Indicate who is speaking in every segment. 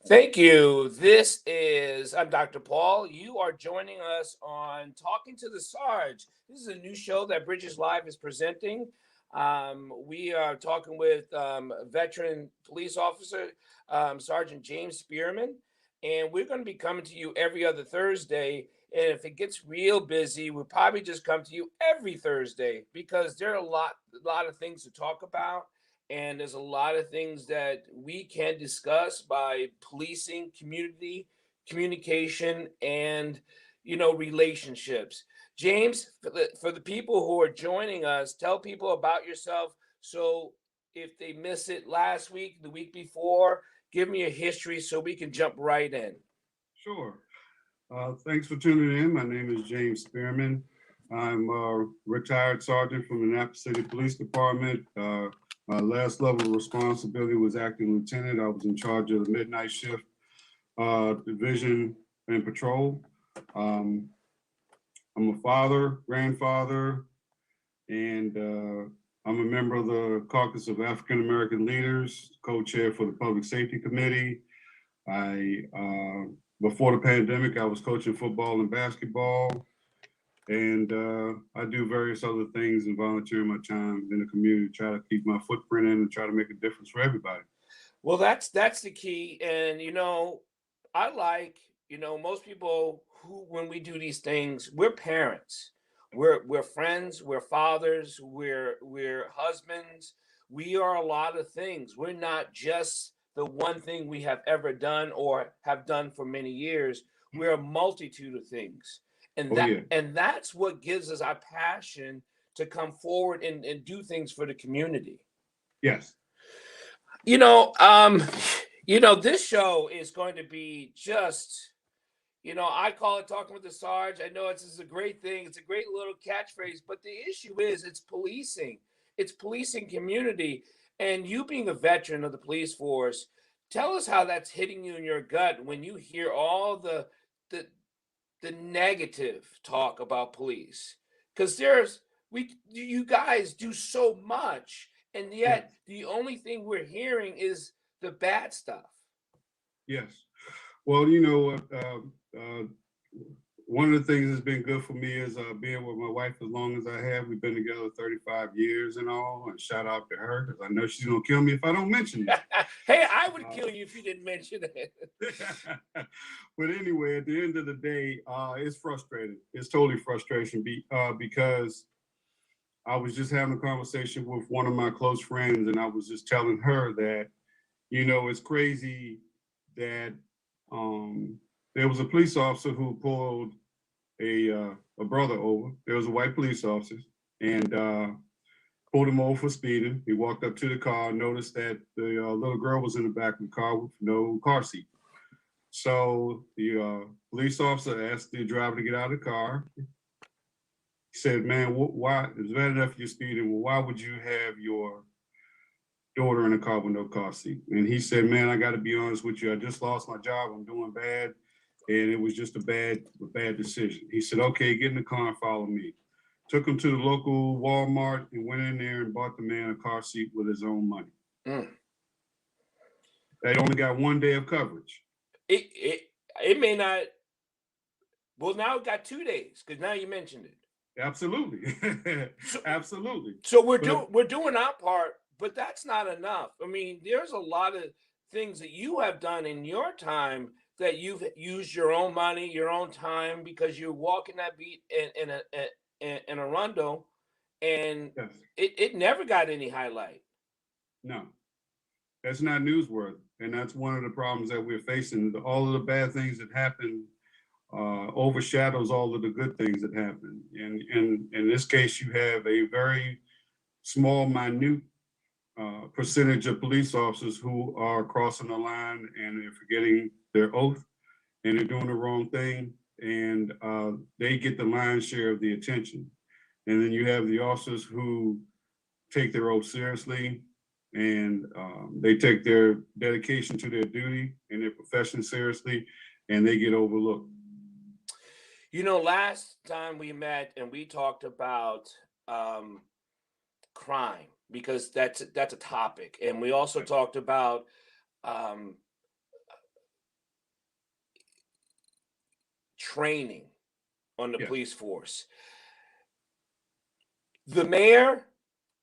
Speaker 1: Thank you. I'm Dr. Paul. You are joining us on Talking to the Sarge. This is a new show that Bridges Live is presenting. We are talking with veteran police officer Sergeant James Spearman, and we're going to be coming to you every other Thursday. And if it gets real busy, we'll probably just come to you every Thursday because there are a lot of things to talk about, and there's a lot of things that we can discuss by policing community communication and relationships. James, for the people who are joining us, tell people about yourself. So if they miss it last week, the week before, give me a history so we can jump right in.
Speaker 2: Sure. Thanks for tuning in. My name is James Spearman. I'm a retired sergeant from the Napa City Police Department. My last level of responsibility was acting lieutenant. I was in charge of the midnight shift division and patrol. Um, I'm a father, grandfather, and I'm a member of the Caucus of African American Leaders, co-chair for the Public Safety Committee. I Before the pandemic, I was coaching football and basketball, and I do various other things and volunteer my time in the community, try to keep my footprint in and try to make a difference for everybody.
Speaker 1: Well, that's the key. And I like, most people who, when we do these things, we're parents. We're friends, we're fathers, we're husbands. We are a lot of things. We're not just the one thing we have ever done or have done for many years. We're a multitude of things. And
Speaker 2: Oh
Speaker 1: that
Speaker 2: yeah,
Speaker 1: and that's what gives us our passion to come forward and do things for the community.
Speaker 2: yes.
Speaker 1: You know, um, this show is going to be just, I call it talking with the Sarge. I know it's a great thing. It's a great little catchphrase, but the issue is it's policing. It's policing community. And you being a veteran of the police force, tell us how that's hitting you in your gut when you hear all the the negative talk about police. Because you guys do so much, and
Speaker 2: Yes,
Speaker 1: yet the only thing we're hearing is the bad stuff.
Speaker 2: yes. Well, you know what? One of the things that's been good for me is being with my wife as long as I have. We've been together 35 years and all. And shout out to her because I know she's gonna kill me if I don't mention that.
Speaker 1: Hey, I would
Speaker 2: Uh,
Speaker 1: kill you if you didn't mention it.
Speaker 2: but anyway, at the end of the day, it's frustrating. It's totally frustration because I was just having a conversation with one of my close friends, and I was just telling her that it's crazy that um, there was a police officer who pulled a brother over. There was a white police officer, and pulled him over for speeding. He walked up to the car, noticed that the little girl was in the back of the car with no car seat. So the police officer asked the driver to get out of the car. He said, "Man, why? It's bad enough you're speeding. Well, why would you have your daughter in a car with no car seat?" And he said, "Man, I got to be honest with you. I just lost my job. I'm doing bad, and it was just a bad decision." He said, "Okay, get in the car and follow me." Took him to the local Walmart and went in there and bought the man a car seat with his own money.
Speaker 1: Mm.
Speaker 2: They only got 1 day of coverage.
Speaker 1: It may not. Well, now it got 2 days because now you mentioned it.
Speaker 2: Absolutely,
Speaker 1: So,
Speaker 2: absolutely.
Speaker 1: so we're
Speaker 2: But
Speaker 1: doing we're doing our part, but that's not enough. I mean, there's a lot of things that you have done in your time that you've used your own money, your own time, because you're walking that beat in a rondo, and
Speaker 2: yes,
Speaker 1: it never got any highlight.
Speaker 2: no, that's not newsworthy, and that's one of the problems that we're facing. All of the bad things that happen overshadows all of the good things that happen. And in this case, you have a very small, minute percentage of police officers who are crossing the line and they're forgetting their oath and they're doing the wrong thing, and they get the lion's share of the attention. And then you have the officers who take their oath seriously, and they take their dedication to their duty and their profession seriously, and they get overlooked.
Speaker 1: Last time we met and we talked about um, crime because that's a topic, and we also
Speaker 2: Yes.
Speaker 1: talked about um, training on the
Speaker 2: Yes.
Speaker 1: police force. The mayor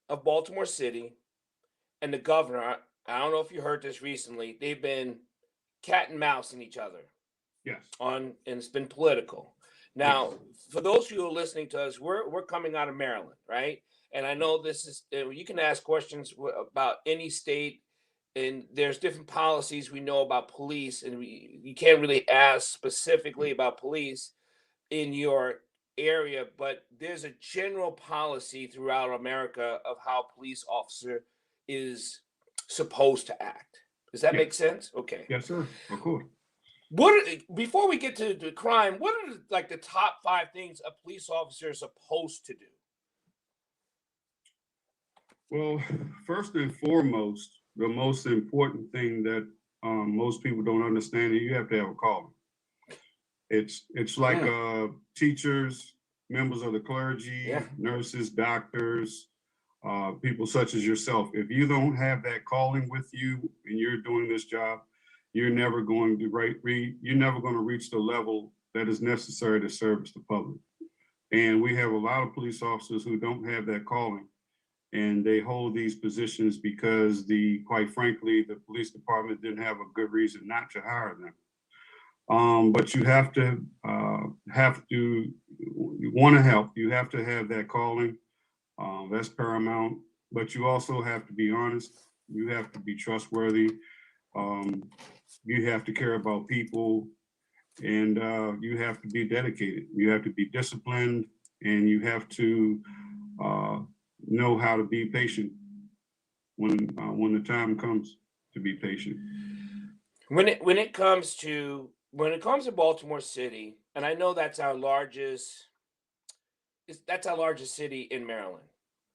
Speaker 1: of Baltimore City and the governor, I don't know if you heard this recently, they've been cat and mouse in each other
Speaker 2: Yes.
Speaker 1: and it's been political. Now, for those of you who are listening to us, we're coming out of Maryland, right? And I know this is you can ask questions about any state, and there's different policies we know about police, and you can't really ask specifically about police in your area, but there's a general policy throughout America of how a police officer is supposed to act. Does that
Speaker 2: Yes.
Speaker 1: make sense? Okay.
Speaker 2: Yes, sir. Of course.
Speaker 1: Before we get to the crime, what are like the top 5 things a police officer is supposed to do?
Speaker 2: Well, first and foremost, the most important thing that most people don't understand is you have to have a calling. It's like teachers, members of the clergy,
Speaker 1: Yeah.
Speaker 2: nurses, doctors, people such as yourself. If you don't have that calling with you and you're doing this job, you're never going to you're never going to reach the level that is necessary to service the public. And we have a lot of police officers who don't have that calling, and they hold these positions because quite frankly, the police department didn't have a good reason not to hire them. But you have to you want to help. You have to have that calling. That's paramount. But you also have to be honest. You have to be trustworthy. You have to care about people, and you have to be dedicated. You have to be disciplined, and you have to know how to be patient when the time comes to be patient.
Speaker 1: When it comes to Baltimore City, and I know that's our largest city in Maryland,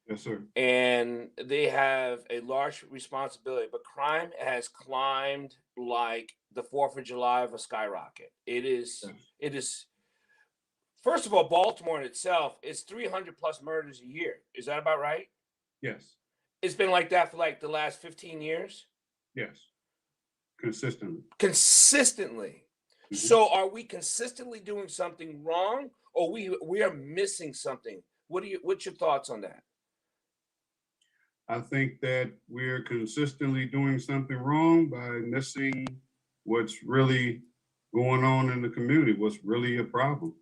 Speaker 2: Yes, sir.
Speaker 1: and they have a large responsibility. But crime has climbed like the 4th of July of a skyrocket.
Speaker 2: Yes.
Speaker 1: It is. First of all, Baltimore in itself is 300 plus murders a year. Is that about right?
Speaker 2: Yes.
Speaker 1: It's been like that for like the last 15 years.
Speaker 2: Yes. Consistently.
Speaker 1: Consistently.
Speaker 2: Mhm.
Speaker 1: So are we consistently doing something wrong, or we are missing something? What's your thoughts on that?
Speaker 2: I think that we're consistently doing something wrong by missing what's really going on in the community, what's really a problem.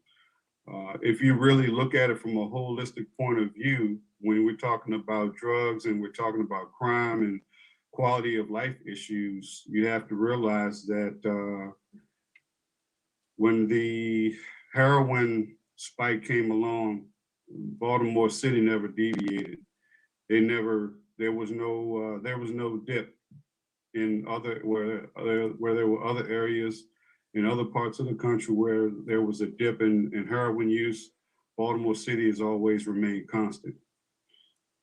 Speaker 2: If you really look at it from a holistic point of view, when we're talking about drugs and we're talking about crime and quality of life issues, you have to realize that when the heroin spike came along, Baltimore City never deviated. There was no dip in where there were other areas in other parts of the country where there was a dip in heroin use. Baltimore City has always remained constant.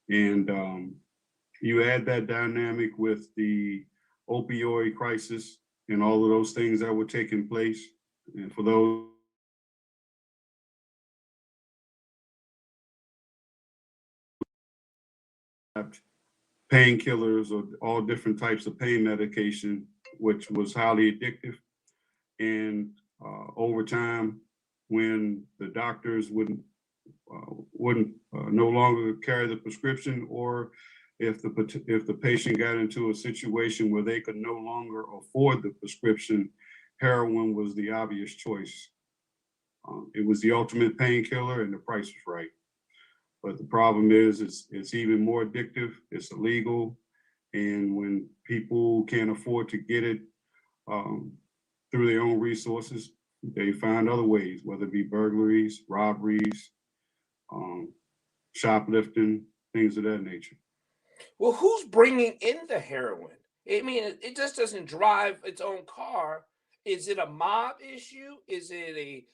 Speaker 2: And you add that dynamic with the opioid crisis and all of those things that were taking place. And for those painkillers or all different types of pain medication, which was highly addictive. And over time, when the doctors wouldn't no longer carry the prescription, or if the patient got into a situation where they could no longer afford the prescription, heroin was the obvious choice. It was the ultimate painkiller, and the price was right. But the problem is, it's even more addictive. It's illegal, and when people can't afford to get it through their own resources, they find other ways, whether it be burglaries, robberies, shoplifting, things of that nature.
Speaker 1: Well, who's bringing in the heroin? I mean, it just doesn't drive its own car. Is it a mob issue? Is it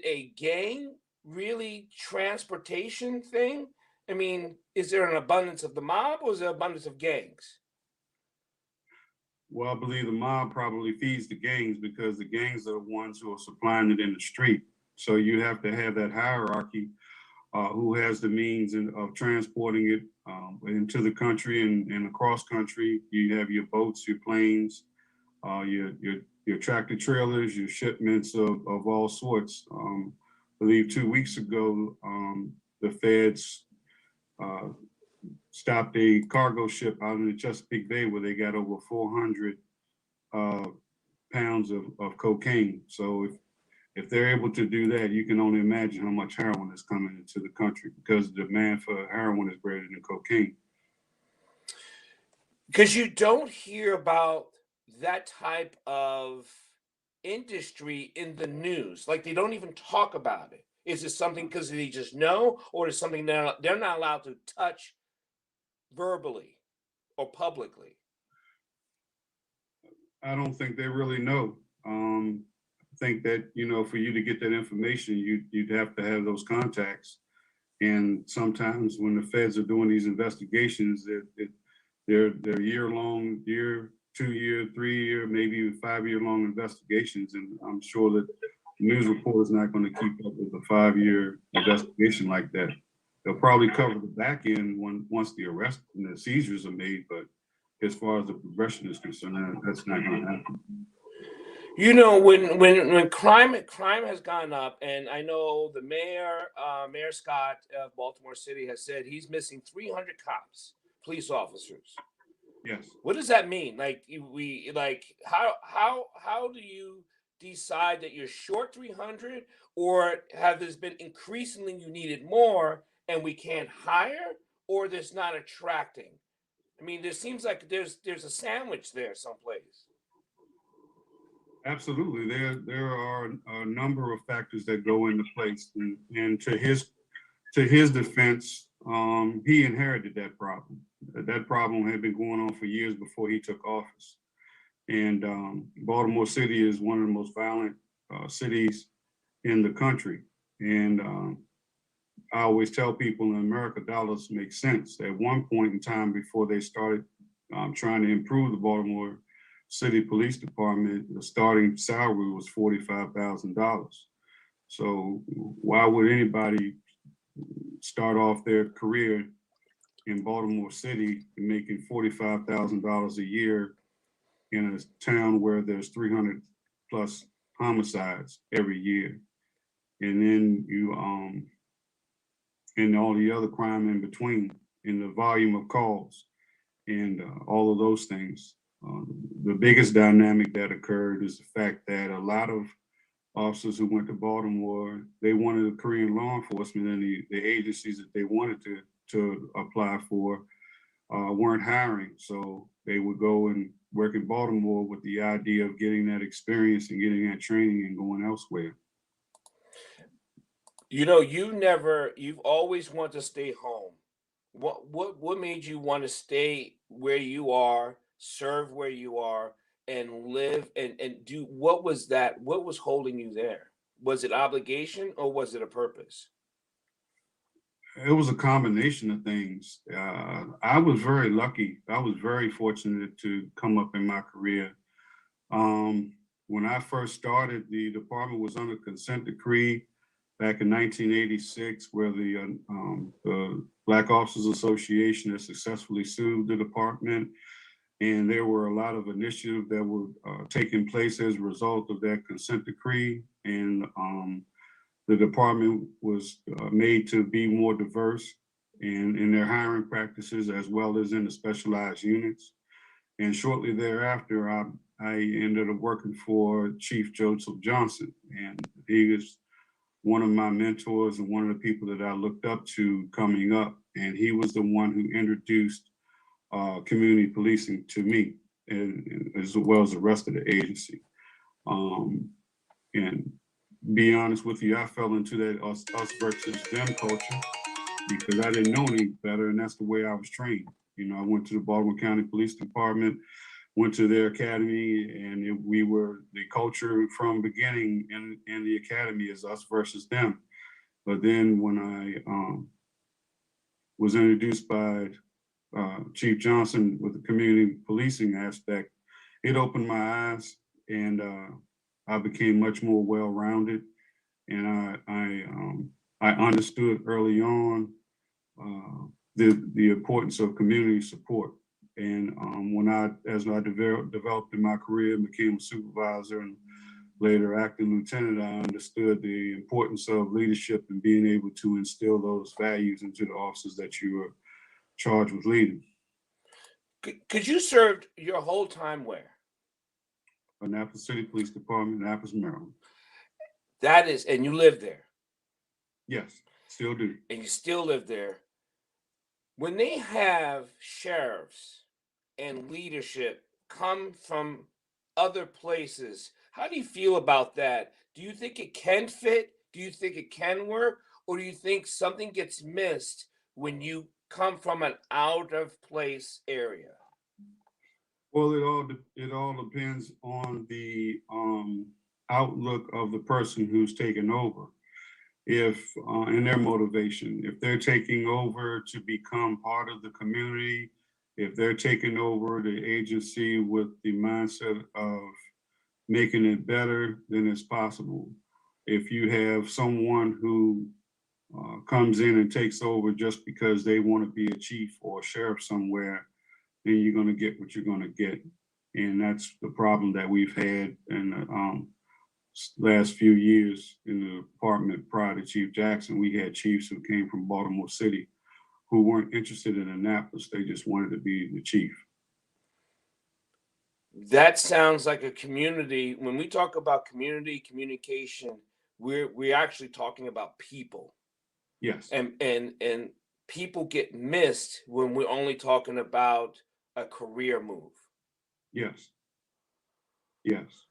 Speaker 1: a gang really transportation thing? I mean, is there an abundance of the mob, or is there abundance of gangs?
Speaker 2: Well, I believe the mob probably feeds the gangs because the gangs are the ones who are supplying it in the street. So you have to have that hierarchy. Who has the means of transporting it into the country and across country. You have your boats, your planes, your your tractor trailers, your shipments of all sorts. I believe 2 weeks ago, the feds stopped a cargo ship out in the Chesapeake Bay where they got over 400 pounds of cocaine. So if they're able to do that, you can only imagine how much heroin is coming into the country, because the demand for heroin is greater than cocaine.
Speaker 1: Because you don't hear about that type of industry in the news. Like, they don't even talk about it. Is it something because they just know, or is it something they're not allowed to touch verbally or publicly?
Speaker 2: I don't think they really know. I think that, for you to get that information, you'd have to have those contacts. And sometimes when the feds are doing these investigations, they're year-long, 2-year, 3-year, maybe even 5-year-long investigations. And I'm sure that the news report is not going to keep up with a 5-year investigation like that. They'll probably cover the back end once the arrest and the seizures are made, but as far as the progression is concerned, that's not going to happen.
Speaker 1: When crime has gone up, and I know the Mayor Scott of Baltimore City has said he's missing 300 cops, police officers.
Speaker 2: Yes.
Speaker 1: What does that mean? Like, how do you decide that you're short 300, or have there's been increasingly you needed more and we can't hire, or there's not attracting? I mean, there seems like there's a sandwich there someplace.
Speaker 2: Absolutely. There are a number of factors that go into place. And to his defense, he inherited that problem. That problem had been going on for years before he took office. And Baltimore City is one of the most violent cities in the country. And I always tell people in America, dollars make sense. At one point in time, before they started trying to improve the Baltimore City Police Department, the starting salary was $45,000. So why would anybody start off their career in Baltimore City making $45,000 a year in a town where there's 300 plus homicides every year? And then and all the other crime in between, and the volume of calls and all of those things. The biggest dynamic that occurred is the fact that a lot of officers who went to Baltimore, they wanted a career in law enforcement, and the agencies that they wanted to apply for weren't hiring. So they would go and work in Baltimore with the idea of getting that experience and getting that training and going elsewhere.
Speaker 1: You've always wanted to stay home. What made you want to stay where you are, serve where you are, and live and do? What was that? What was holding you there? Was it obligation, or was it a purpose?
Speaker 2: It was a combination of things. I was very lucky. I was very fortunate to come up in my career. When I first started, the department was under consent decree back in 1986, where the Black Officers Association has successfully sued the department. And there were a lot of initiatives that were taking place as a result of that consent decree. And the department was made to be more diverse in their hiring practices, as well as in the specialized units. And shortly thereafter, I ended up working for Chief Joseph Johnson. And he was one of my mentors and one of the people that I looked up to coming up. And he was the one who introduced community policing to me, and as well as the rest of the agency. And be honest with you, I fell into that us versus them culture because I didn't know any better, and that's the way I was trained. I went to the Baltimore County Police Department, went to their academy, and we were the culture from beginning in the academy is us versus them. But then when I was introduced by Chief Johnson with the community policing aspect, it opened my eyes, and I became much more well-rounded, and I understood early on the importance of community support And as I developed in my career and became a supervisor and later acting lieutenant, I understood the importance of leadership and being able to instill those values into the officers that you are charged with leading.
Speaker 1: Could you served your whole time where?
Speaker 2: Annapolis City Police Department, Annapolis, Maryland.
Speaker 1: That is, and you live there.
Speaker 2: Yes, still do.
Speaker 1: And you still live there. When they have sheriffs and leadership come from other places, how do you feel about that? Do you think it can fit? Do you think it can work? Or do you think something gets missed when you come from an out of place area?
Speaker 2: Well, it all depends on the outlook of the person who's taken over. If and their motivation, if they're taking over to become part of the community, if they're taking over the agency with the mindset of making it better, then it's possible. If you have someone who comes in and takes over just because they want to be a chief or a sheriff somewhere, then you're going to get what you're going to get. And that's the problem that we've had in the last few years in the department prior to Chief Jackson. We had chiefs who came from Baltimore City who weren't interested in Annapolis. They just wanted to be the chief.
Speaker 1: That sounds like a community. When we talk about community communication, we're actually talking about people.
Speaker 2: Yes.
Speaker 1: And people get missed when we're only talking about a career move.
Speaker 2: Yes. Yes.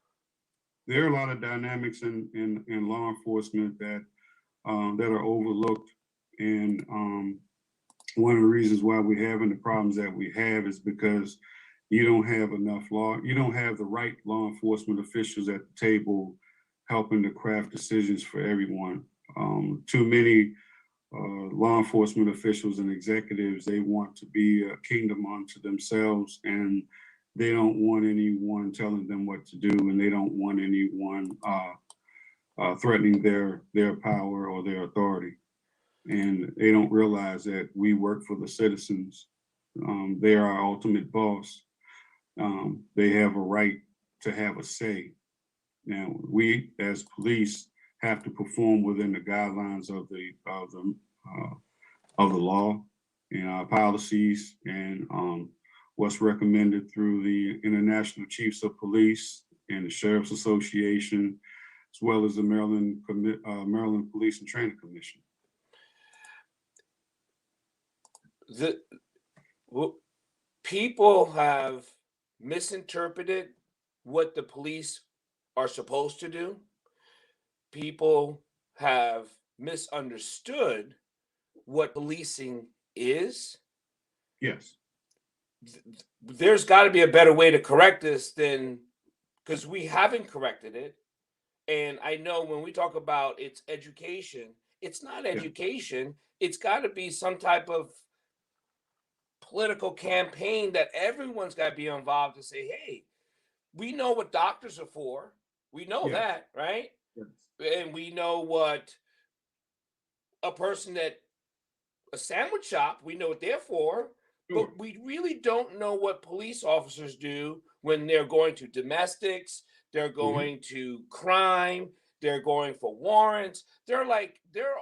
Speaker 2: There are a lot of dynamics in law enforcement that are overlooked. And one of the reasons why we're having the problems that we have is because you don't have you don't have the right law enforcement officials at the table helping to craft decisions for everyone. Too many law enforcement officials and executives, they want to be a kingdom unto themselves, and they don't want anyone telling them what to do, and they don't want anyone threatening their power or their authority. And they don't realize that we work for the citizens. They are our ultimate boss. They have a right to have a say. Now, we as police have to perform within the guidelines of the law and our policies and what's recommended through the International Chiefs of Police and the Sheriff's Association, as well as the Maryland Police and Training Commission.
Speaker 1: People have misinterpreted what the police are supposed to do. People have misunderstood what policing is.
Speaker 2: Yes.
Speaker 1: There's got to be a better way to correct this because we haven't corrected it. And I know when we talk about it's education, it's not education. It's got to be some type of political campaign that everyone's got to be involved to say, hey, we know what doctors are for. We know that, right? Yes. And we know what a sandwich shop, we know what they're for. Sure. But we really don't know what police officers do when they're going to domestics, they're going to crime, they're going for warrants. They're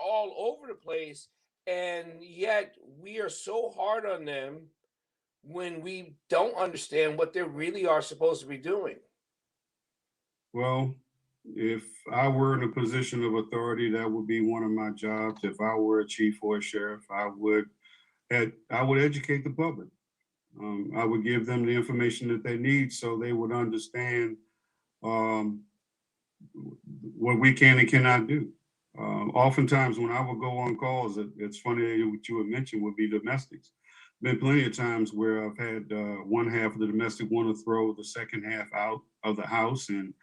Speaker 1: all over the place. And yet we are so hard on them when we don't understand what they really are supposed to be doing.
Speaker 2: Well, if I were in a position of authority, that would be one of my jobs. If I were a chief or a sheriff, I would educate the public. I would give them the information that they need so they would understand what we can and cannot do. Oftentimes when I would go on calls, it's funny what you would mention would be domestics. Been plenty of times where I've had one half of the domestic want to throw the second half out of the house, and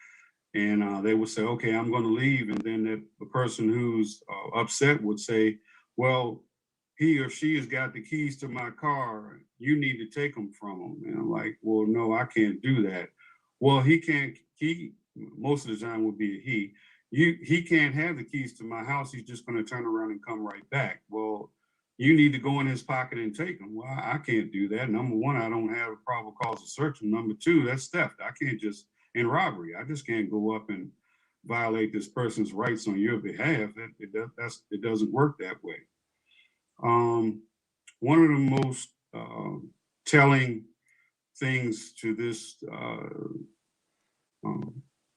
Speaker 2: they would say, okay, I'm going to leave. And then the person who's upset would say, well, he or she has got the keys to my car. You need to take them from him. And I'm like, well, no, I can't do that. Well, he can't, most of the time would be a he can't have the keys to my house. He's just going to turn around and come right back. Well, you need to go in his pocket and take them. Well, I can't do that. Number one, I don't have a probable cause to search them. Number two, that's theft. I can't just, in robbery, I just can't go up and violate this person's rights on your behalf. It doesn't work that way. One of the most telling things to this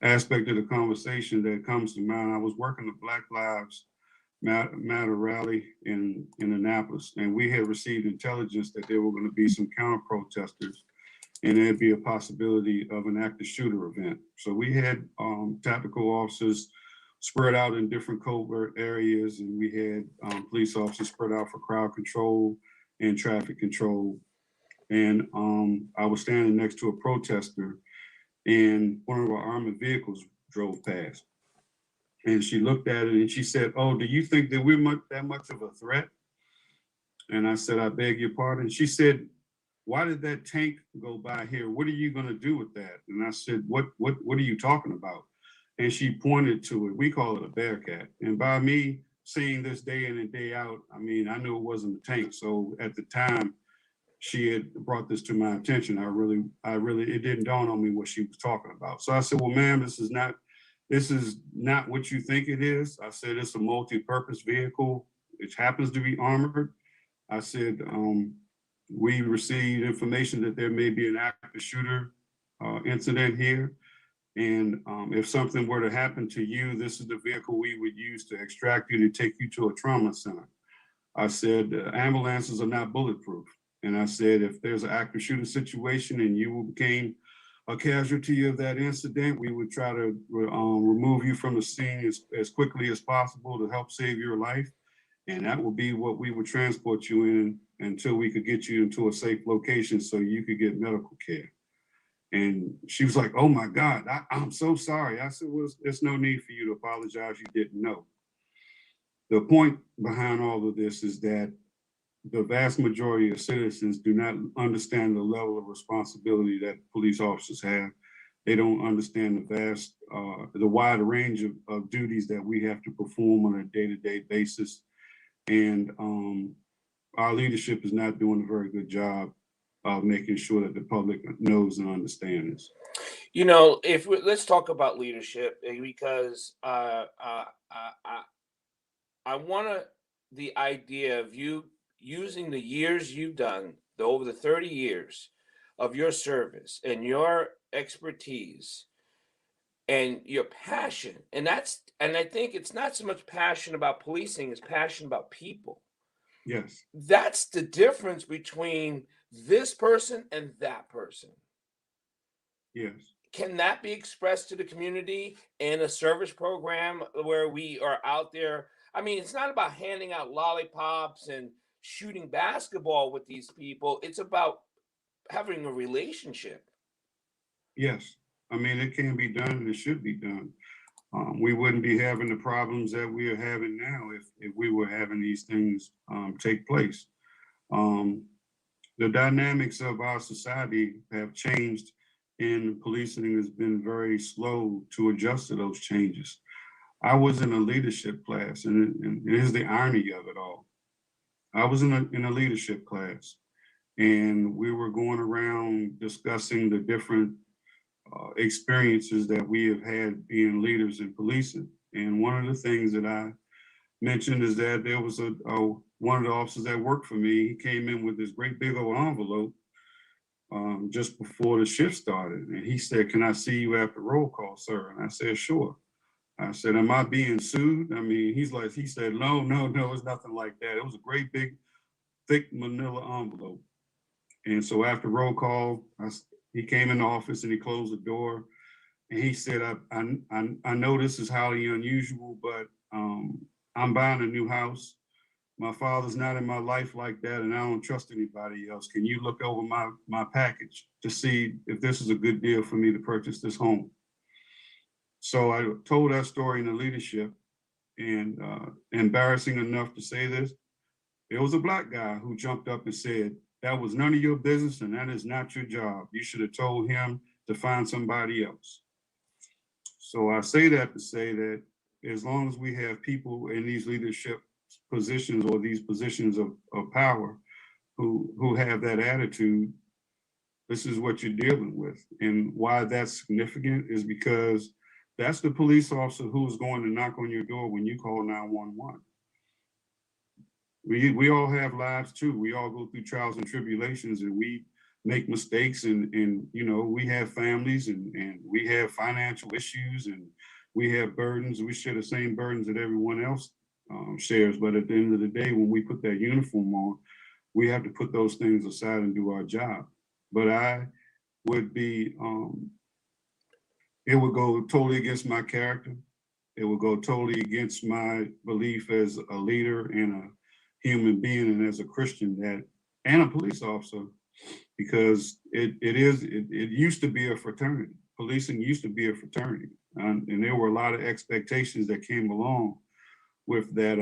Speaker 2: aspect of the conversation that comes to mind, I was working the Black Lives Matter rally in Annapolis, and we had received intelligence that there were going to be some counter protesters and there'd be a possibility of an active shooter event. So we had tactical officers spread out in different covert areas, and we had police officers spread out for crowd control and traffic control. And I was standing next to a protester, and one of our armored vehicles drove past. And she looked at it and she said, "Oh, do you think that we're that much of a threat?" And I said, "I beg your pardon." She said, "Why did that tank go by here? What are you going to do with that?" And I said, What are you talking about?" And she pointed to it. We call it a Bearcat. And by me seeing this day in and day out, I mean, I knew it wasn't a tank. So at the time, she had brought this to my attention. It didn't dawn on me what she was talking about. So I said, "Well, ma'am, this is not what you think it is." I said, "It's a multi-purpose vehicle. It happens to be armored." I said, "We received information that there may be an active shooter incident here. And if something were to happen to you, this is the vehicle we would use to extract you to take you to a trauma center." I said, "Ambulances are not bulletproof." And I said, "If there's an active shooter situation and you became a casualty of that incident, we would try to remove you from the scene as quickly as possible to help save your life. And that would be what we would transport you in until we could get you into a safe location so you could get medical care." And she was like, "Oh my God, I'm so sorry." I said, "Well, there's no need for you to apologize. You didn't know." The point behind all of this is that the vast majority of citizens do not understand the level of responsibility that police officers have. They don't understand the wide range of duties that we have to perform on a day-to-day basis. And our leadership is not doing a very good job of making sure that the public knows and understands this.
Speaker 1: You know, let's talk about leadership because I want the idea of you using the years you've done, over the 30 years of your service and your expertise and your passion. And I think it's not so much passion about policing, it's passion about people.
Speaker 2: Yes,
Speaker 1: That's the difference between this person and that person.
Speaker 2: yes,
Speaker 1: Can that be expressed to the community in a service program where we are out there? I mean, it's not about handing out lollipops and shooting basketball with these people. It's about having a relationship.
Speaker 2: yes. I mean, it can be done and it should be done. We wouldn't be having the problems that we are having now if we were having these things take place. Um, the dynamics of our society have changed, and policing has been very slow to adjust to those changes. I was in a leadership class, and here's the irony of it all. I was in a leadership class, and we were going around discussing the different experiences that we have had being leaders in policing. And one of the things that I mentioned is that there was one of the officers that worked for me. He came in with this great big old envelope just before the shift started, and he said, "Can I see you after roll call, sir?" And I said, "Sure." I said, "Am I being sued?" I mean, he said, "No, no, no, it's nothing like that." It was a great big, thick manila envelope. And so after roll call, he came in the office and he closed the door. And he said, I know this is highly unusual, but I'm buying a new house. My father's not in my life like that, and I don't trust anybody else. Can you look over my package to see if this is a good deal for me to purchase this home?" So I told that story in the leadership, and embarrassing enough to say this, it was a Black guy who jumped up and said, "That was none of your business, and that is not your job. You should have told him to find somebody else." So I say that to say that as long as we have people in these leadership positions or these positions of power who have that attitude, this is what you're dealing with. And why that's significant is because that's the police officer who's going to knock on your door when you call 911. We all have lives too. We all go through trials and tribulations, and we make mistakes, and you know, we have families, and we have financial issues, and we have burdens. We share the same burdens that everyone else shares. But at the end of the day, when we put that uniform on, we have to put those things aside and do our job. But I would be, it would go totally against my character. It would go totally against my belief as a leader and a human being, and as a Christian, that, and a police officer, because it used to be a fraternity. Policing used to be a fraternity, and there were a lot of expectations that came along with that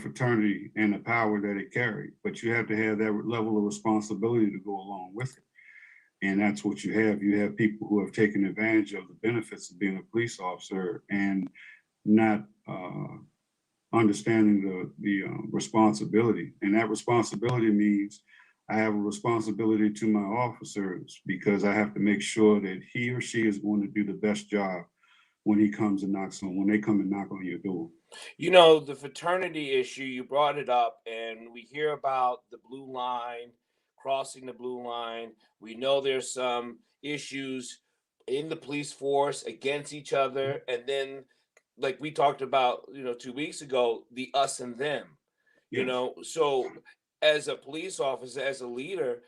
Speaker 2: fraternity and the power that it carried. But you have to have that level of responsibility to go along with it, and that's what you have. You have people who have taken advantage of the benefits of being a police officer and not understanding the responsibility. And that responsibility means I have a responsibility to my officers, because I have to make sure that he or she is going to do the best job when they come and knock on your door.
Speaker 1: You know, the fraternity issue, you brought it up, and we hear about the blue line, crossing the blue line. We know there's some issues in the police force against each other. And then, like we talked about, 2 weeks ago, the us and them,
Speaker 2: Yes.
Speaker 1: So as a police officer, as a leader,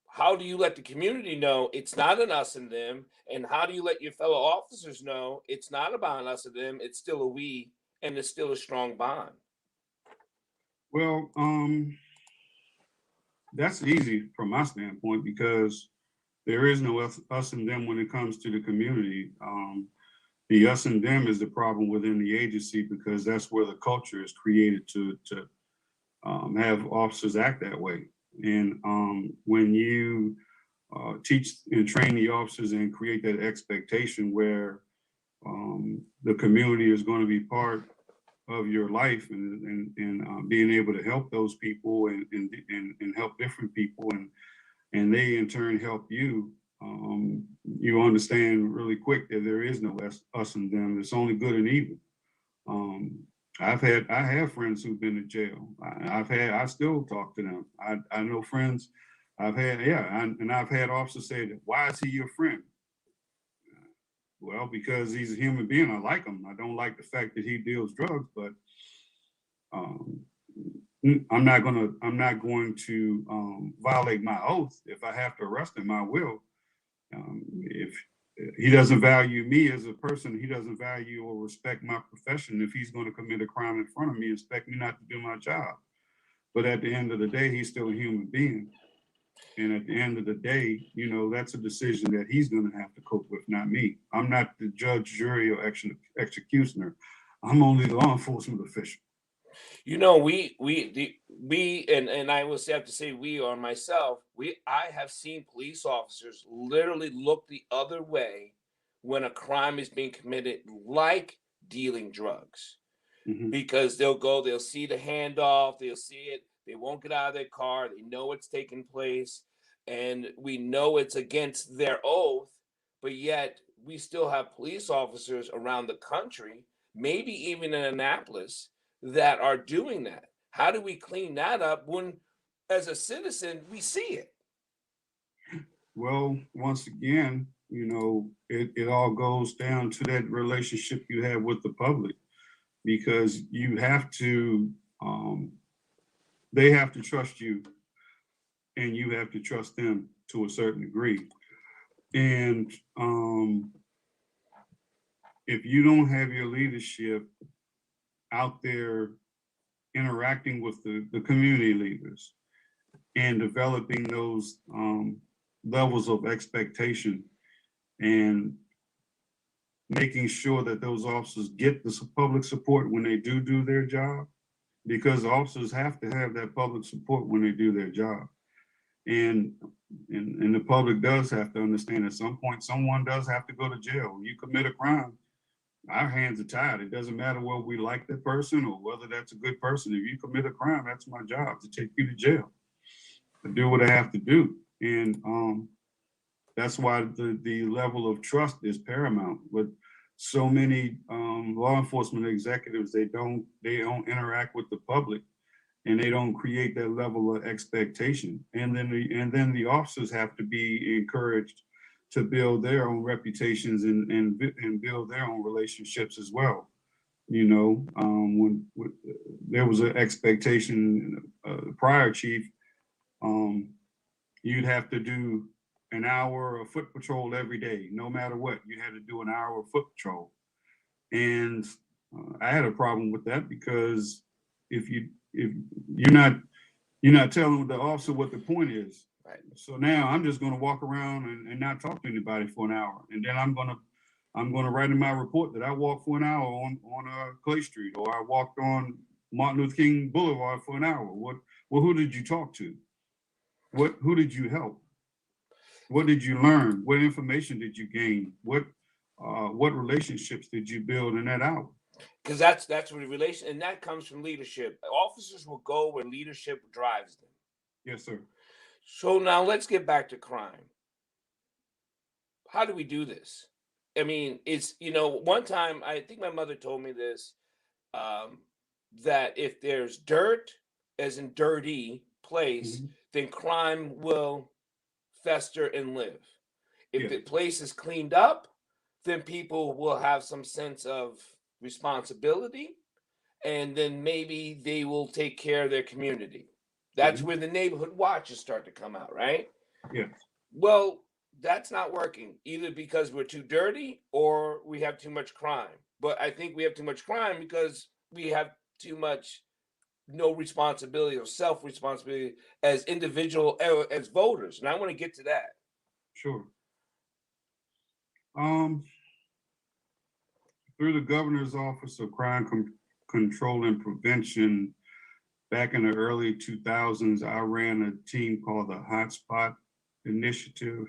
Speaker 1: how do you let the community know it's not an us and them? And how do you let your fellow officers know it's not about an us and them, it's still a we, and it's still a strong bond?
Speaker 2: Well, that's easy from my standpoint, because there is no us and them when it comes to the community. The us and them is the problem within the agency, because that's where the culture is created to have officers act that way. And when you teach and train the officers and create that expectation where the community is going to be part of your life, and being able to help those people, and help different people, and they in turn help you, you understand really quick that there is no us and them. It's only good and evil. I have friends who've been to jail. I still talk to them. I know friends I've had, and I've had officers say that, why is he your friend? Well, because he's a human being. I like him. I don't like the fact that he deals drugs, but I'm not going to violate my oath. If I have to arrest him, I will. If he doesn't value me as a person, he doesn't value or respect my profession. If he's going to commit a crime in front of me, expect me not to do my job. But at the end of the day, he's still a human being. And at the end of the day, that's a decision that he's going to have to cope with, not me. I'm not the judge, jury, or executioner. I'm only the law enforcement official.
Speaker 1: And I will have to say we, or myself, I have seen police officers literally look the other way when a crime is being committed, like dealing drugs.
Speaker 2: Mhm.
Speaker 1: Because they'll see the handoff, they'll see it, they won't get out of their car, they know it's taking place, and we know it's against their oath, but yet we still have police officers around the country, maybe even in Annapolis, that are doing that. How do we clean that up when, as a citizen, we see it?
Speaker 2: Well, once again, it all goes down to that relationship you have with the public, because you have to, they have to trust you, and you have to trust them to a certain degree. And if you don't have your leadership out there interacting with the community leaders and developing those levels of expectation, and making sure that those officers get the public support when they do their job, because officers have to have that public support when they do their job. And the public does have to understand at some point someone does have to go to jail. When you commit a crime, our hands are tied. It doesn't matter whether we like that person or whether that's a good person. If you commit a crime, that's my job to take you to jail, to do what I have to do. And that's why the level of trust is paramount. But so many law enforcement executives, they don't interact with the public, and they don't create that level of expectation. And then the officers have to be encouraged to build their own reputations and build their own relationships as well. You know, when there was an expectation, prior chief, um, you'd have to do an hour of foot patrol every day, no matter what. You had to do an hour of foot patrol, and I had a problem with that because if you're not telling the officer what the point is.
Speaker 1: Right.
Speaker 2: So now I'm just going to walk around and not talk to anybody for an hour, and then I'm going to write in my report that I walked for an hour on Clay Street, or I walked on Martin Luther King Boulevard for an hour. Well, who did you talk to? Who did you help? What did you learn? What information did you gain? What relationships did you build in that hour?
Speaker 1: Because that's where the relation, and that comes from leadership. Officers will go where leadership drives them.
Speaker 2: Yes, sir.
Speaker 1: So now let's get back to crime. How do we do this? I mean, it's, one time I think my mother told me this, um, that if there's dirt, as in dirty place,
Speaker 2: Mhm.
Speaker 1: then crime will fester and live. If
Speaker 2: Yeah.
Speaker 1: the place is cleaned up, then people will have some sense of responsibility, and then maybe they will take care of their community. That's
Speaker 2: Mhm.
Speaker 1: where the neighborhood watches start to come out, right?
Speaker 2: Yes.
Speaker 1: Well, that's not working either because we're too dirty or we have too much crime. But I think we have too much crime because we have too much no responsibility or self responsibility as individual as voters. And I want to get to that.
Speaker 2: Sure. Um, Through the governor's office of crime control and prevention, back in the early 2000s, I ran a team called the Hotspot Initiative,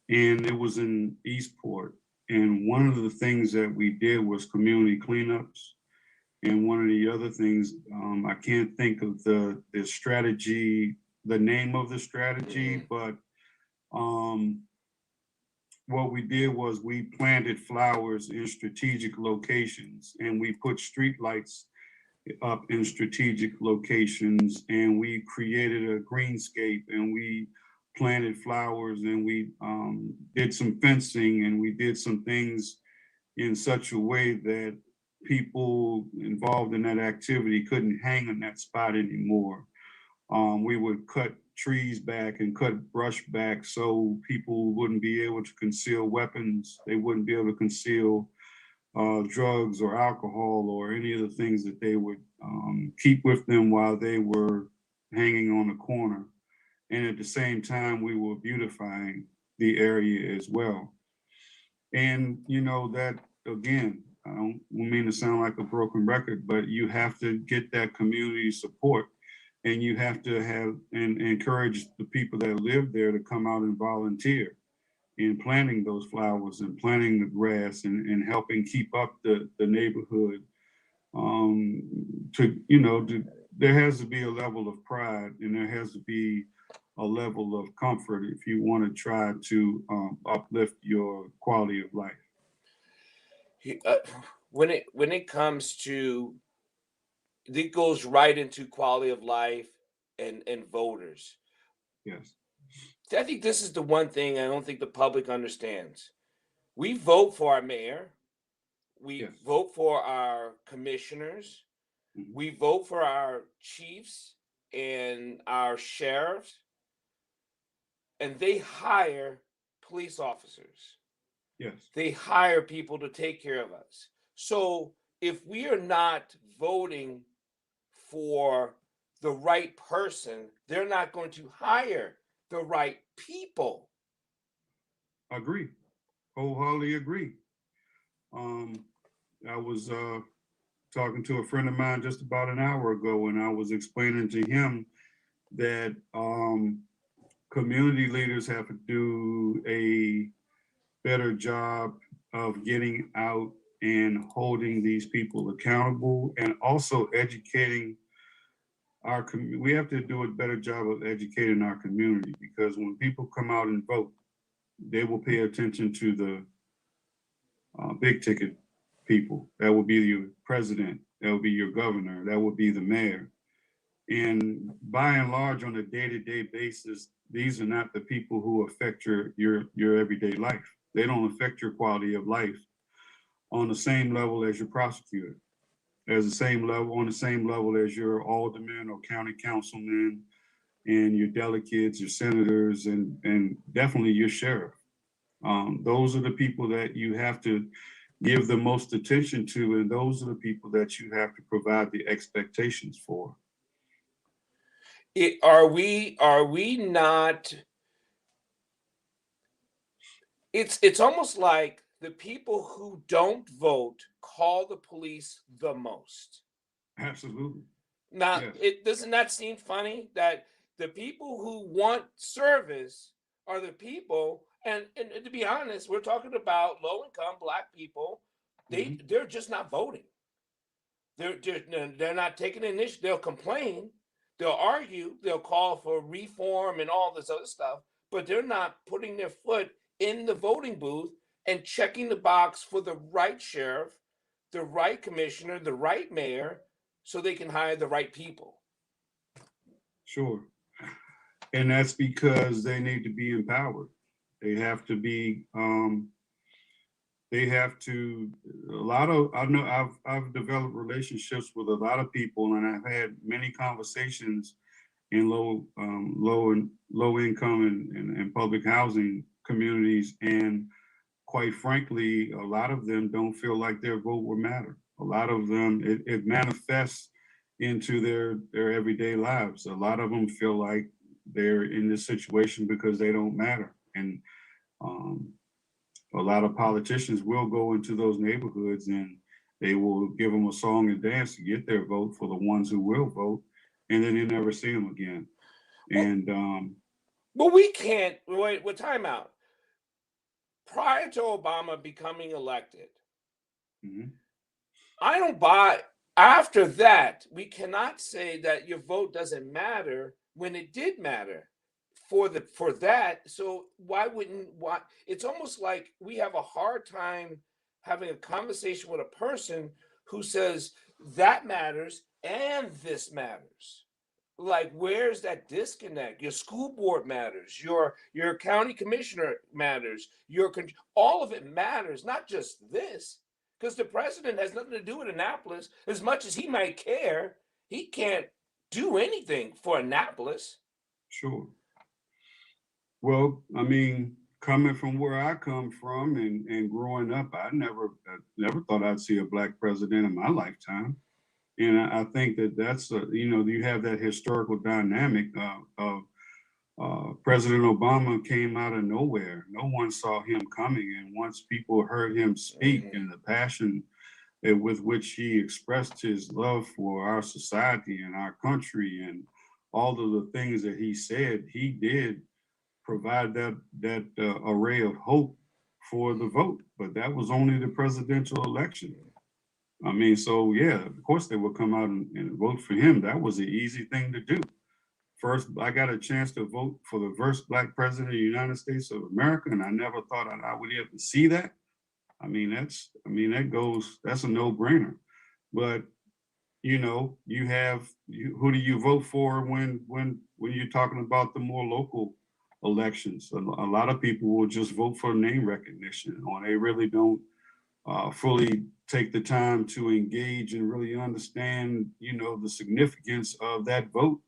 Speaker 2: and it was in Eastport. And one of the things that we did was community cleanups. And one of the other things, I can't think of the strategy, the name of the strategy, but um, what we did was we planted flowers in strategic locations, and we put street lights up in strategic locations, and we created a greenscape, and we planted flowers, and we did some fencing, and we did some things in such a way that people involved in that activity couldn't hang in that spot anymore. We would cut trees back and cut brush back so people wouldn't be able to conceal weapons. They wouldn't be able to conceal drugs or alcohol or any of the things that they would keep with them while they were hanging on the corner. And at the same time, we were beautifying the area as well. And that again, I don't mean to sound like a broken record, but you have to get that community support, and you have to have and encourage the people that live there to come out and volunteer in planting those flowers and planting the grass and helping keep up the neighborhood. Um, there has to be a level of pride, and there has to be a level of comfort if you want to try to uplift your quality of life.
Speaker 1: He- uh, when it comes to, it goes right into quality of life and voters.
Speaker 2: Yes.
Speaker 1: I think this is the one thing I don't think the public understands. We vote for our mayor, we
Speaker 2: Yes.
Speaker 1: vote for our commissioners,
Speaker 2: Mhm.
Speaker 1: we vote for our chiefs and our sheriffs, and they hire police officers.
Speaker 2: Yes.
Speaker 1: They hire people to take care of us. So if we are not voting for the right person, they're not going to hire the right people.
Speaker 2: Agree. Wholeheartedly agree. Um, I was talking to a friend of mine just about an hour ago, and I was explaining to him that community leaders have to do a better job of getting out and holding these people accountable, and also educating our community. We have to do a better job of educating our community, because when people come out and vote, they will pay attention to the big ticket people. That will be your president, that will be your governor, that will be the mayor. And by and large, on a day-to-day basis, these are not the people who affect your everyday life. They don't affect your quality of life on the same level as your prosecutor, as the same level, on the same level as your alderman or county councilman and your delegates, your senators, and definitely your sheriff. Those are the people that you have to give the most attention to, and those are the people that you have to provide the expectations for.
Speaker 1: Are we not? It's almost like the people who don't vote call the police the most.
Speaker 2: Absolutely.
Speaker 1: Now,
Speaker 2: Yes.
Speaker 1: it doesn't that seem funny that the people who want service are the people, and to be honest, we're talking about low income black people.
Speaker 2: Mhm.
Speaker 1: They're just not voting. They're not taking the initiative. They'll complain, they'll argue, they'll call for reform and all this other stuff, but they're not putting their foot in the voting booth and checking the box for the right sheriff, the right commissioner, the right mayor, so they can hire the right people.
Speaker 2: Sure. And that's because they need to be empowered. They have to be, they have to, I know I've developed relationships with a lot of people, and I've had many conversations in low income and public housing communities. And quite frankly, a lot of them don't feel like their vote will matter. A lot of them, it manifests into their everyday lives. A lot of them feel like they're in this situation because they don't matter. And um, a lot of politicians will go into those neighborhoods and they will give them a song and dance to get their vote for the ones who will vote, and then they never see them again.
Speaker 1: Well,
Speaker 2: And
Speaker 1: well, we can't wait. With timeout. Prior to Obama becoming elected,
Speaker 2: mhm,
Speaker 1: I don't buy. After that, we cannot say that your vote doesn't matter when it did matter for that. So why? It's almost like we have a hard time having a conversation with a person who says that matters and this matters. Like, where's that disconnect? Your school board matters, your county commissioner matters, all of it matters, not just this, because the president has nothing to do with Annapolis. As much as he might care, he can't do anything for Annapolis.
Speaker 2: sure. Well, I mean, coming from where I come from and growing up, I never thought I'd see a black president in my lifetime. And I think that that's you have that historical dynamic of President Obama came out of nowhere. No one saw him coming, and once people heard him speak
Speaker 1: Mhm.
Speaker 2: and the passion with which he expressed his love for our society and our country and all of the things that he said, he did provide that array of hope for the vote. But that was only the presidential election. I mean, so yeah, of course they would come out and vote for him. That was an easy thing to do. First, I got a chance to vote for the first black president of the United States of America, and I never thought I would ever see that. That's a no-brainer. But who do you vote for when you're talking about the more local elections? A lot of people will just vote for name recognition, or they really don't fully take the time to engage and really understand, the significance of that vote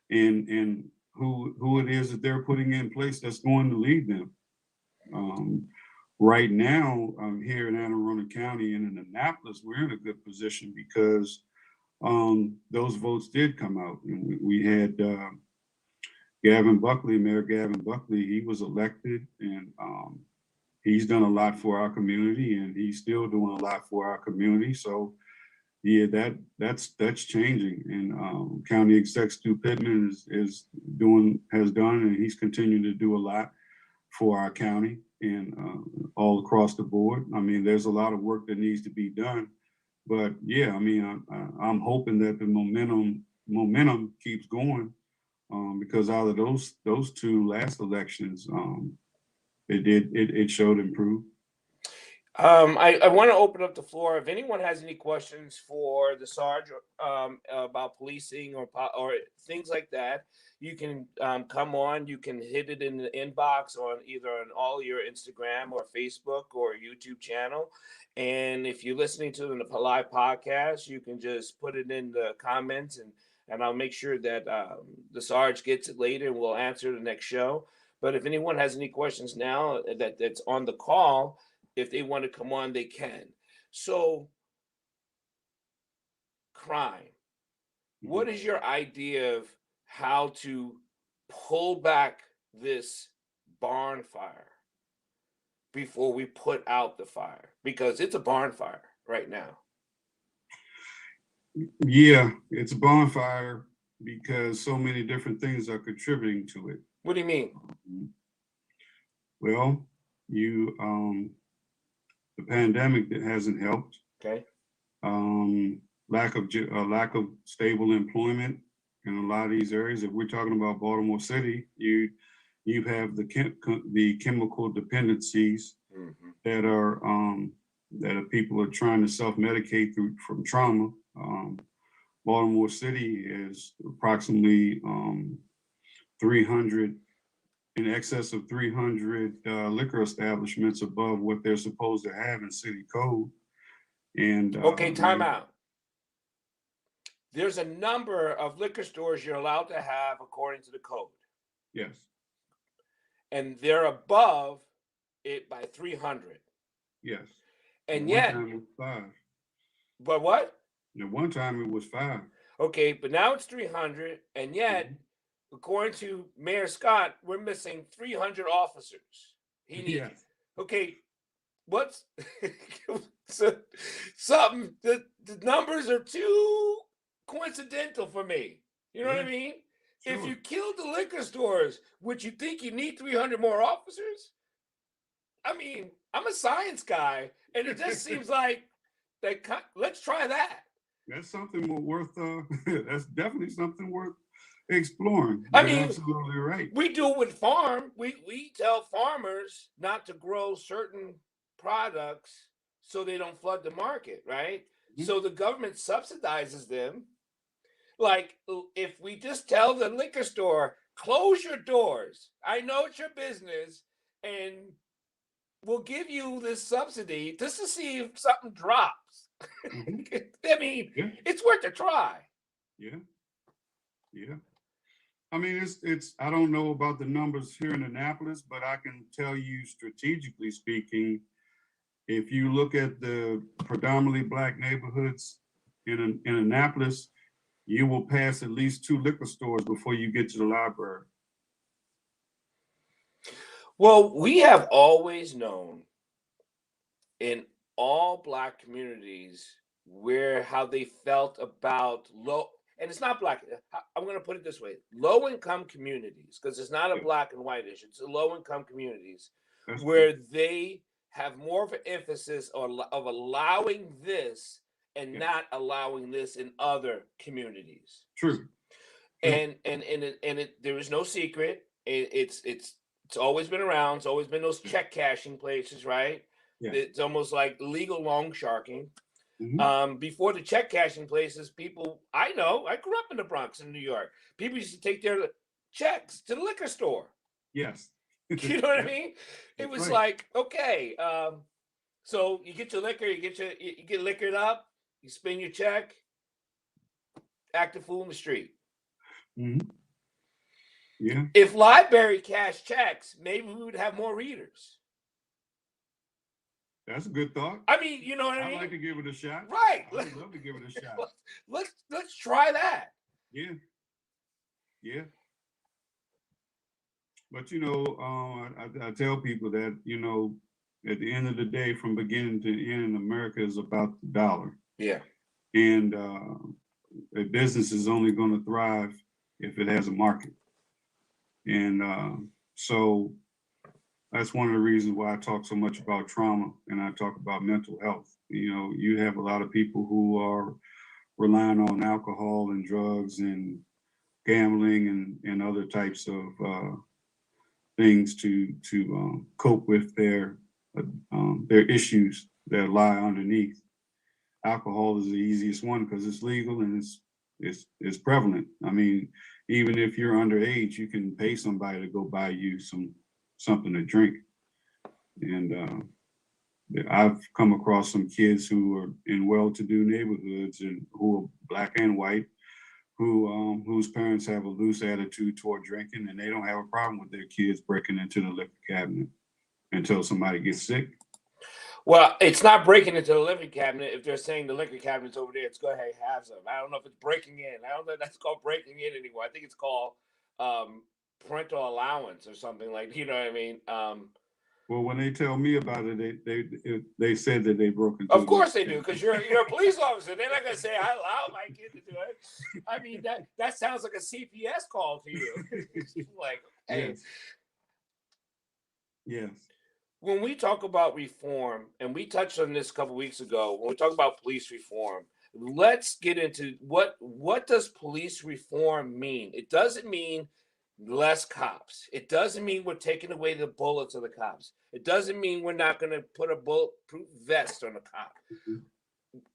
Speaker 2: and who it is that they're putting in place that's going to lead them. Right now, here in Anne Arundel County and in Annapolis, we're in a good position because those votes did come out. And we had Mayor Gavin Buckley, he was elected, and he's done a lot for our community, and he's still doing a lot for our community. So yeah, that's changing. And County Exec Stu Pittman has done, and he's continuing to do a lot for our county. and all across the board. I mean, there's a lot of work that needs to be done, but yeah, I mean, I'm hoping that the momentum keeps going, because out of those two last elections, it showed improved.
Speaker 1: I want to open up the floor. If anyone has any questions for the Sarge about policing or things like that, you can come on. You can hit it in the inbox on either on all your Instagram or Facebook or YouTube channel. And if you're listening to the live podcast, you can just put it in the comments, and I'll make sure that the Sarge gets it later, and we'll answer the next show. But if anyone has any questions now that's on the call, if they want to come on, they can. So, crime. What is your idea of how to pull back this barn fire before we put out the fire? Because it's a barn fire right now.
Speaker 2: Yeah, it's a bonfire because so many different things are contributing to it.
Speaker 1: What do you mean?
Speaker 2: Well, the pandemic that hasn't helped.
Speaker 1: Okay.
Speaker 2: Lack of stable employment in a lot of these areas. If we're talking about Baltimore City, you have the chemical dependencies that people are trying to self-medicate from trauma. Baltimore City is approximately 300, in excess of 300 liquor establishments above what they're supposed to have in city code. And
Speaker 1: okay, time out. There's a number of liquor stores you're allowed to have according to the code.
Speaker 2: Yes.
Speaker 1: And they're above it by 300.
Speaker 2: Yes.
Speaker 1: And
Speaker 2: at
Speaker 1: yet,
Speaker 2: one time it was 5.
Speaker 1: But what?
Speaker 2: At one time it was 5.
Speaker 1: Okay, but now it's 300, and yet, according to Mayor Scott, we're missing 300 officers. He needs.
Speaker 2: Yes.
Speaker 1: Okay, what's something? The numbers are too coincidental for me. You know what I mean? Sure. If you killed the liquor stores, would you think you need 300 more officers? I mean, I'm a science guy, and it just seems like let's try that.
Speaker 2: That's something worth. That's definitely something worth exploring.
Speaker 1: I
Speaker 2: You're
Speaker 1: mean,
Speaker 2: absolutely right.
Speaker 1: We do it with farm. We tell farmers not to grow certain products so they don't flood the market, right? Mm-hmm. So the government subsidizes them. Like if we just tell the liquor store, close your doors. I know it's your business, and we'll give you this subsidy just to see if something drops. Mm-hmm. I mean, It's worth a try.
Speaker 2: Yeah. Yeah. I mean, it's. I don't know about the numbers here in Annapolis, but I can tell you, strategically speaking, if you look at the predominantly Black neighborhoods in Annapolis, you will pass at least 2 liquor stores before you get to the library.
Speaker 1: Well, we have always known in all Black communities how they felt about low, and it's not Black. I'm going to put it this way: low-income communities, because it's not a Black and white issue. It's a low-income communities. That's where true. They have more of an emphasis of allowing this and not allowing this in other communities.
Speaker 2: True.
Speaker 1: And there is no secret. It's always been around. It's always been those check cashing places, right? Yeah. It's almost like legal loan sharking. Mm-hmm. Before the check cashing places, I grew up in the Bronx in New York. People used to take their checks to the liquor store.
Speaker 2: Yes.
Speaker 1: You know what I mean? It was like, okay, so you get your liquor, you get liquored up, you spend your check, act a fool in the street.
Speaker 2: Mm-hmm. Yeah.
Speaker 1: If library cashed checks, maybe we would have more readers.
Speaker 2: That's a good thought.
Speaker 1: I mean, you know what I mean?
Speaker 2: I'd like to give it a shot.
Speaker 1: Right.
Speaker 2: I'd love to give it a shot.
Speaker 1: Let's try that.
Speaker 2: Yeah. Yeah. But I tell people that, at the end of the day, from beginning to end, America is about the dollar.
Speaker 1: Yeah.
Speaker 2: And a business is only going to thrive if it has a market. And so that's one of the reasons why I talk so much about trauma and I talk about mental health. You know, you have a lot of people who are relying on alcohol and drugs and gambling and other types of things to cope with their issues that lie underneath. Alcohol is the easiest one because it's legal and it's prevalent. I mean, even if you're underage, you can pay somebody to go buy you something to drink. And I've come across some kids who are in well-to-do neighborhoods and who are black and white, whose parents have a loose attitude toward drinking, and they don't have a problem with their kids breaking into the liquor cabinet until somebody gets sick.
Speaker 1: Well, it's not breaking into the liquor cabinet if they're saying the liquor cabinet's over there. It's go ahead, have some. I don't know if it's breaking in. I don't know if that's called breaking in anymore. I think it's called parental allowance or something like. You know what I mean?
Speaker 2: Well, when they tell me about it, they said that they broke into.
Speaker 1: Of course they do, because you're a police officer. They're not gonna say I allow my kid to do it. I mean that sounds like a CPS call to you. Like, hey.
Speaker 2: Yes. Yes.
Speaker 1: When we talk about reform, and we touched on this a couple weeks ago, when we talk about police reform, let's get into what does police reform mean? It doesn't mean less cops. It doesn't mean we're taking away the bullets of the cops. It doesn't mean we're not going to put a bulletproof vest on a cop.
Speaker 2: Mm-hmm.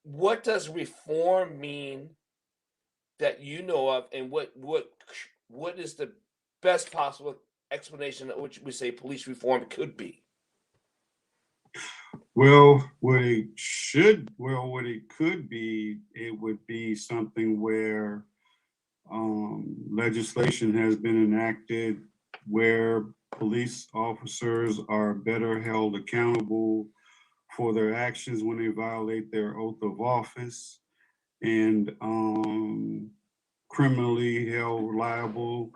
Speaker 1: What does reform mean that you know of, and what is the best possible explanation of which we say police reform could be?
Speaker 2: Well, what it could be, it would be something where legislation has been enacted where police officers are better held accountable for their actions when they violate their oath of office, and criminally held liable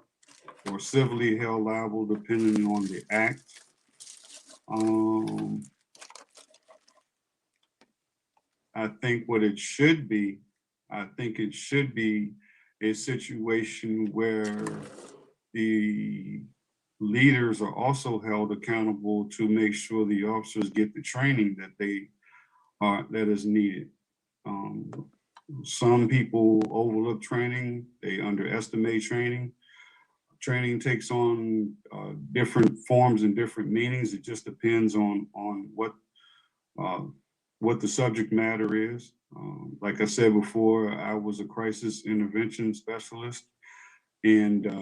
Speaker 2: or civilly held liable, depending on the act. I think it should be a situation where the leaders are also held accountable to make sure the officers get the training that is needed. Some people overlook training, they underestimate training. Training takes on different forms and different meanings. It just depends on what the subject matter is. Like I said before, I was a crisis intervention specialist, and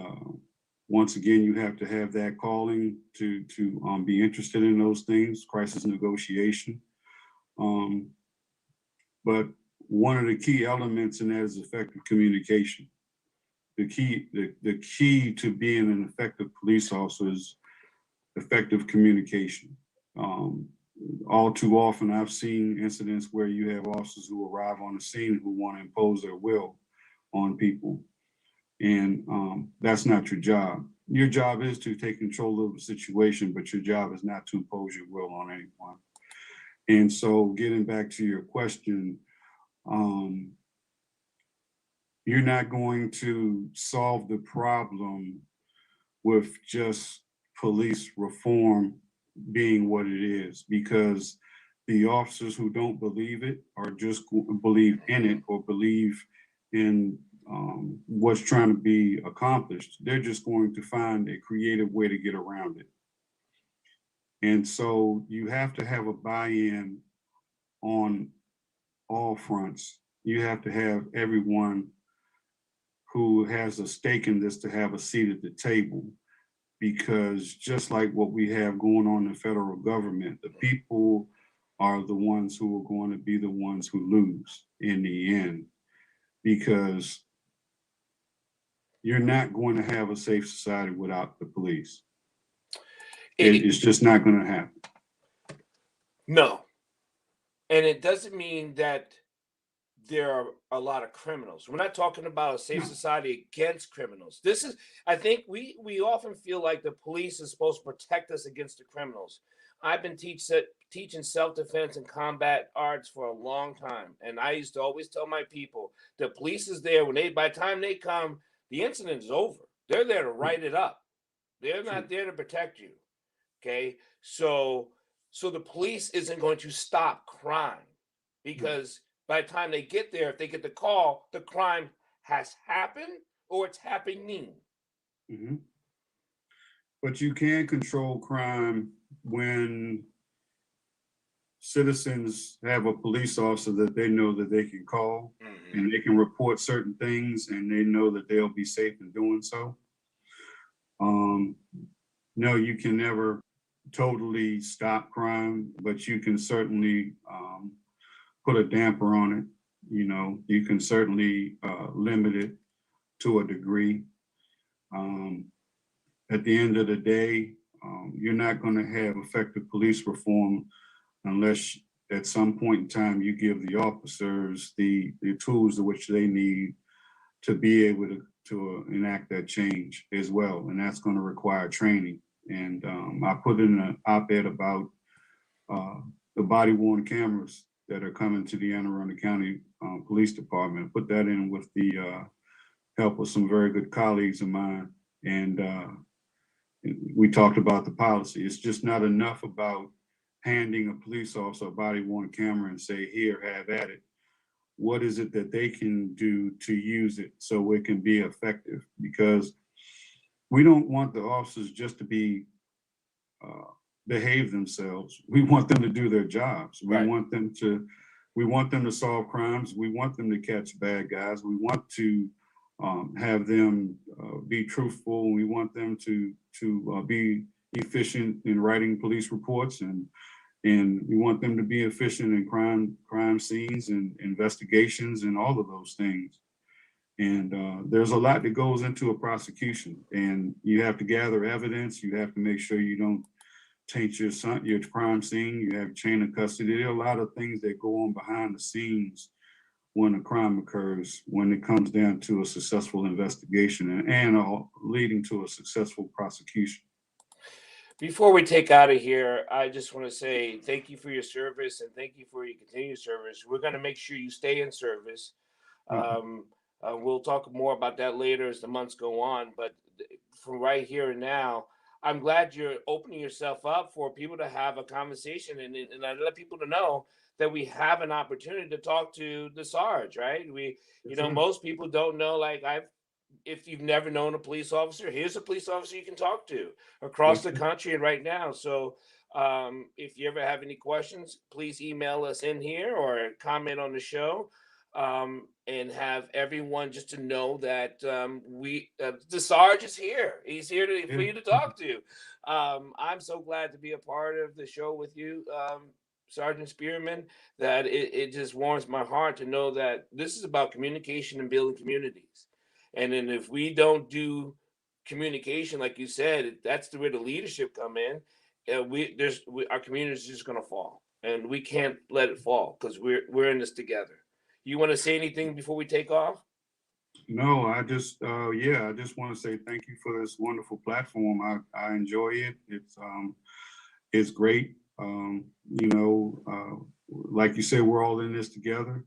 Speaker 2: once again, you have to have that calling to be interested in those things, crisis negotiation. But one of the key elements in that is effective communication. The key to being an effective police officer is effective communication. All too often, I've seen incidents where you have officers who arrive on the scene who want to impose their will on people. And that's not your job. Your job is to take control of the situation, but your job is not to impose your will on anyone. And so getting back to your question, you're not going to solve the problem with just police reform being what it is, because the officers who don't believe it or just believe in it or believe in what's trying to be accomplished, they're just going to find a creative way to get around it. And so you have to have a buy-in on all fronts. You have to have everyone who has a stake in this to have a seat at the table, because just like what we have going on in the federal government, the people are the ones who are going to be the ones who lose in the end, because you're not going to have a safe society without the police. It's just not going to happen.
Speaker 1: No. And it doesn't mean that there are a lot of criminals. We're not talking about a safe society against criminals. This is, I think we often feel like the police is supposed to protect us against the criminals. I've been teaching self-defense and combat arts for a long time. And I used to always tell my people, the police is there by the time they come, the incident is over. They're there to write it up. They're not there to protect you. Okay, so the police isn't going to stop crime because by the time they get there, if they get the call, the crime has happened or it's happening.
Speaker 2: Mhm. But you can control crime when citizens have a police officer that they know that they can call and they can report certain things and they know that they'll be safe in doing so. No, you can never totally stop crime, but you can certainly put a damper on it. You know, you can certainly limit it to a degree. Um, at the end of the day, you're not going to have effective police reform unless at some point in time you give the officers the tools to which they need to be able to enact that change as well. And that's going to require training. And I put in an op-ed about the body worn cameras that are coming to the Anne Arundel County Police Department. Put that in with the help of some very good colleagues of mine. And we talked about the policy. It's just not enough about handing a police officer a body worn camera and say, here, have at it. What is it that they can do to use it so it can be effective? Because we don't want the officers just to be behave themselves. We want them to do their jobs. We want them to solve crimes. We want them to catch bad guys. We want to have them be truthful. We want them to be efficient in writing police reports, and we want them to be efficient in crime scenes and investigations and all of those things. And there's a lot that goes into a prosecution, and you have to gather evidence. You have to make sure you don't taint your crime scene. You have chain of custody. There are a lot of things that go on behind the scenes when a crime occurs, when it comes down to a successful investigation and leading to a successful prosecution.
Speaker 1: Before we take out of here, I just want to say thank you for your service and thank you for your continued service. We're going to make sure you stay in service. We'll talk more about that later as the months go on. But from right here and now, I'm glad you're opening yourself up for people to have a conversation, and I let people to know that we have an opportunity to talk to the Sarge, right? Most people don't know, like if you've never known a police officer, here's a police officer you can talk to across the country and right now. So if you ever have any questions, please email us in here or comment on the show, and have everyone just to know that the Sarge is here. He's here for you to talk to. I'm so glad to be a part of the show with you, Sergeant Spearman, that it just warms my heart to know that this is about communication and building communities. And then if we don't do communication, like you said, that's where the leadership come in. Our community is just going to fall, and we can't let it fall because we're in this together. You want to say anything before we take off?
Speaker 2: No, I just want to say thank you for this wonderful platform. I enjoy it. It's great. Like you said, we're all in this together.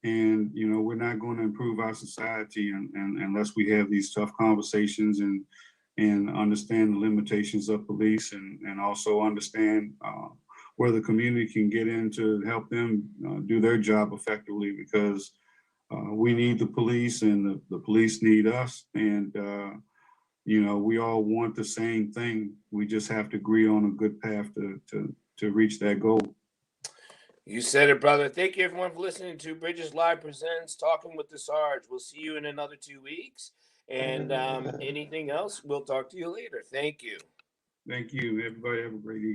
Speaker 2: And we're not going to improve our society unless we have these tough conversations and understand the limitations of police and also understand where the community can get in to help them do their job effectively, because we need the police and the police need us. And we all want the same thing. We just have to agree on a good path to reach that goal.
Speaker 1: You said it, brother. Thank you, everyone, for listening to Bridges Live Presents Talking with the Sarge. We'll see you in another 2 weeks. And anything else, we'll talk to you later. Thank you.
Speaker 2: Thank you. Everybody have a great evening.